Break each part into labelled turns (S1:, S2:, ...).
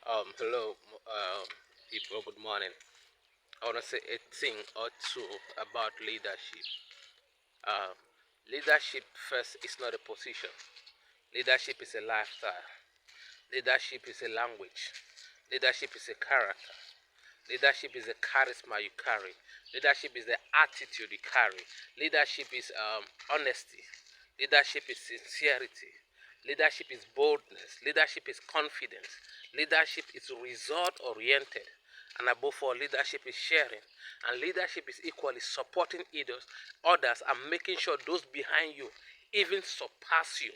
S1: Hello, people. Good morning. I want to say a thing or two about leadership. Um, Leadership first is not a position. Leadership is a lifestyle. Leadership is a language. Leadership is a character. Leadership is the charisma you carry. Leadership is the attitude you carry. Leadership is honesty. Leadership is sincerity. Leadership is boldness. Leadership is confidence. Leadership is result oriented. And above all, leadership is sharing. And leadership is equally supporting others and making sure those behind you even surpass you.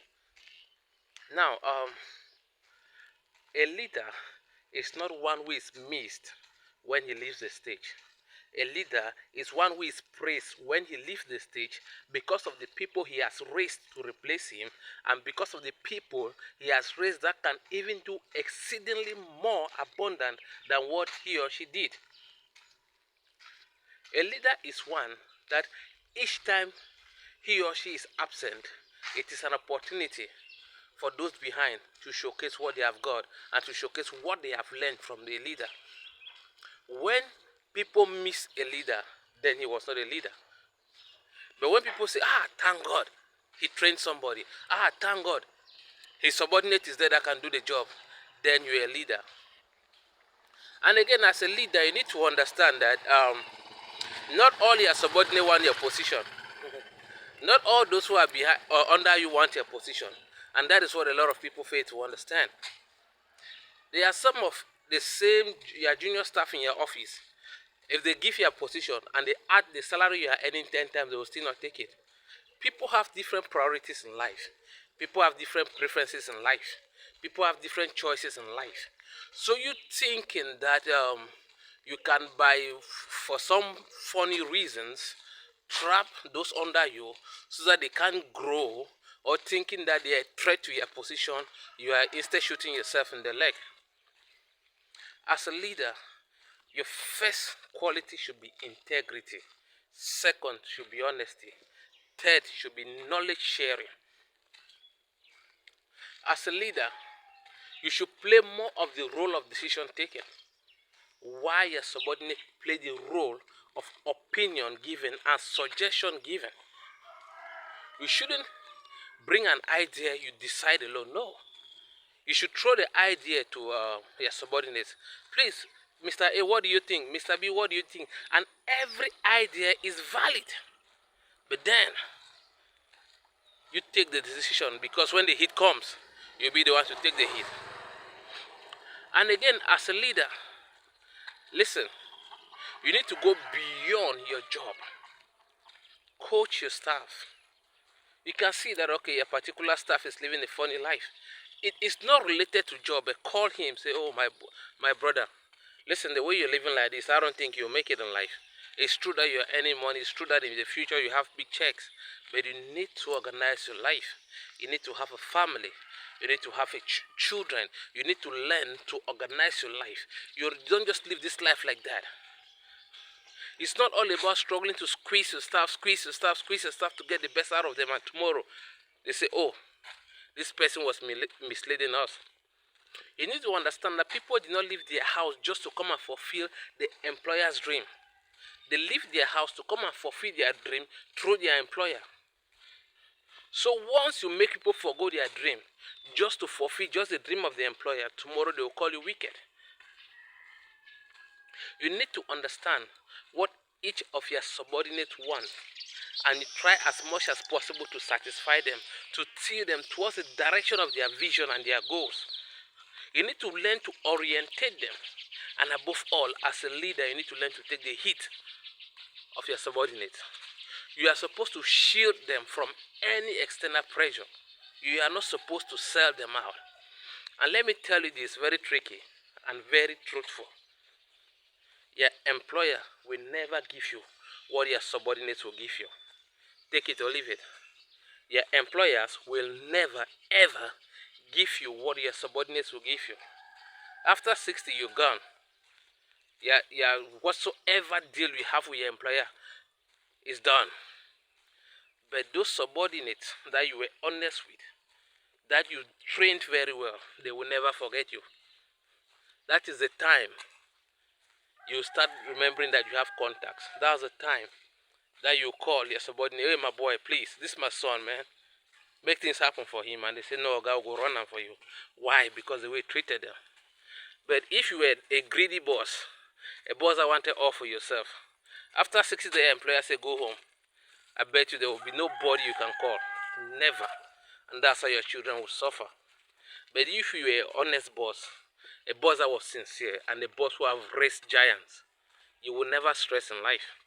S1: Now, a leader is not one who is missed when he leaves the stage. A leader is one who is praised when he leaves the stage because of the people he has raised to replace him and because of the people he has raised that can even do exceedingly more abundant than what he or she did. A leader is one that each time he or she is absent, it is an opportunity for those behind to showcase what they have got and to showcase what they have learned from the leader. When people miss a leader, then he was not a leader. But when people say, thank God, he trained somebody, thank God, his subordinate is there that can do the job, then you're a leader. And again, as a leader, you need to understand that not all your subordinates want your position. Not all those who are behind or under you want your position. And that is what a lot of people fail to understand. There are some of the same your junior staff in your office. If they give you a position and they add the salary you are earning 10 times, they will still not take it. People have different priorities in life. People have different preferences in life. People have different choices in life. So you thinking that you can for some funny reasons, trap those under you so that they can't grow, or thinking that they are a threat to your position, you are instead shooting yourself in the leg. As a leader, your first quality should be integrity. Second should be honesty. Third should be knowledge sharing. As a leader, you should play more of the role of decision taking, while your subordinate play the role of opinion given and suggestion given. You shouldn't bring an idea you decide alone. No. You should throw the idea to your subordinates. Please, Mr. A, what do you think? Mr. B, what do you think? And every idea is valid. But then, you take the decision because when the heat comes, you'll be the one to take the heat. And again, as a leader, listen, you need to go beyond your job. Coach your staff. You can see that, okay, a particular staff is living a funny life. It is not related to job, but call him, say, oh, my brother, listen, the way you're living like this, I don't think you'll make it in life. It's true that you're earning money. It's true that in the future you have big checks. But you need to organize your life. You need to have a family. You need to have children. You need to learn to organize your life. You don't just live this life like that. It's not all about struggling to squeeze your stuff to get the best out of them. And tomorrow, they say, oh, this person was misleading us. You need to understand that people did not leave their house just to come and fulfill the employer's dream. They leave their house to come and fulfill their dream through their employer. So once you make people forgo their dream just to fulfill just the dream of the employer, tomorrow they will call you wicked. You need to understand what each of your subordinates want, and you try as much as possible to satisfy them, to steer them towards the direction of their vision and their goals. You need to learn to orientate them, and above all, as a leader, you need to learn to take the heat of your subordinates. You are supposed to shield them from any external pressure. You are not supposed to sell them out. And let me tell you this, very tricky and very truthful. Your employer will never give you what your subordinates will give you. Take it or leave it. Your employers will never ever give you what your subordinates will give you. After 60, you're gone. Whatsoever deal you have with your employer is done. But those subordinates that you were honest with, that you trained very well, they will never forget you. That is the time you start remembering that you have contacts. That's the time that you call your subordinate, hey my boy, please, this is my son, man. Make things happen for him. And they say, no, God will go run them for you. Why? Because the way you treated them. But if you were a greedy boss, a boss that wanted all for yourself, after 60 days, employer say go home, I bet you there will be nobody you can call. Never. And that's how your children will suffer. But if you were an honest boss, a boss that was sincere, and a boss who have raised giants, you will never stress in life.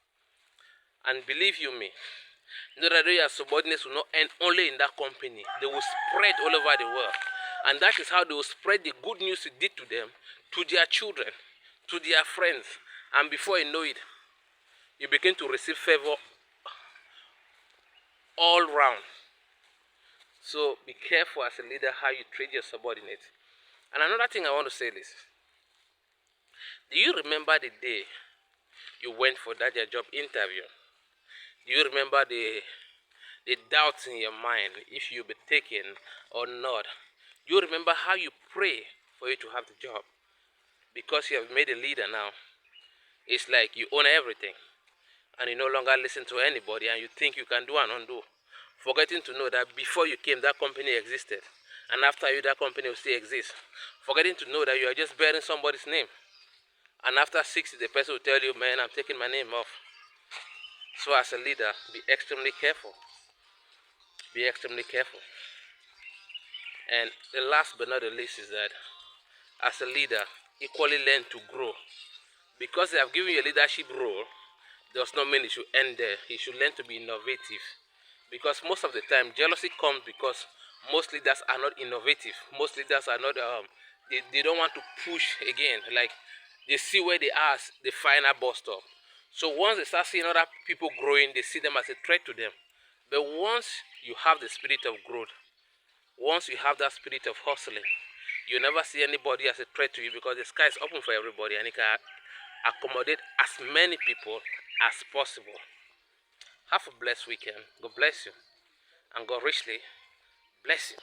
S1: And believe you me, you know that your subordinates will not end only in that company. They will spread all over the world. And that is how they will spread the good news you did to them, to their children, to their friends. And before you know it, you begin to receive favor all round. So be careful as a leader how you treat your subordinates. And another thing I want to say is, do you remember the day you went for that your job interview? Do you remember the doubts in your mind if you'll be taken or not? Do you remember how you pray for you to have the job? Because you have made a leader now, it's like you own everything and you no longer listen to anybody and you think you can do and undo, forgetting to know that before you came that company existed, and after you that company will still exist. Forgetting to know that you are just bearing somebody's name, and after 60 the person will tell you, man, I'm taking my name off. So as a leader, be extremely careful. Be extremely careful. And the last but not the least is that as a leader, equally learn to grow. Because they have given you a leadership role, does not mean it should end there. You should learn to be innovative. Because most of the time, jealousy comes because most leaders are not innovative. Most leaders are not, they don't want to push again. Like, they see where they are, the final bus stop. So once they start seeing other people growing, they see them as a threat to them. But once you have the spirit of growth, once you have that spirit of hustling, you never see anybody as a threat to you, because the sky is open for everybody and it can accommodate as many people as possible. Have a blessed weekend. God bless you. And God richly bless you.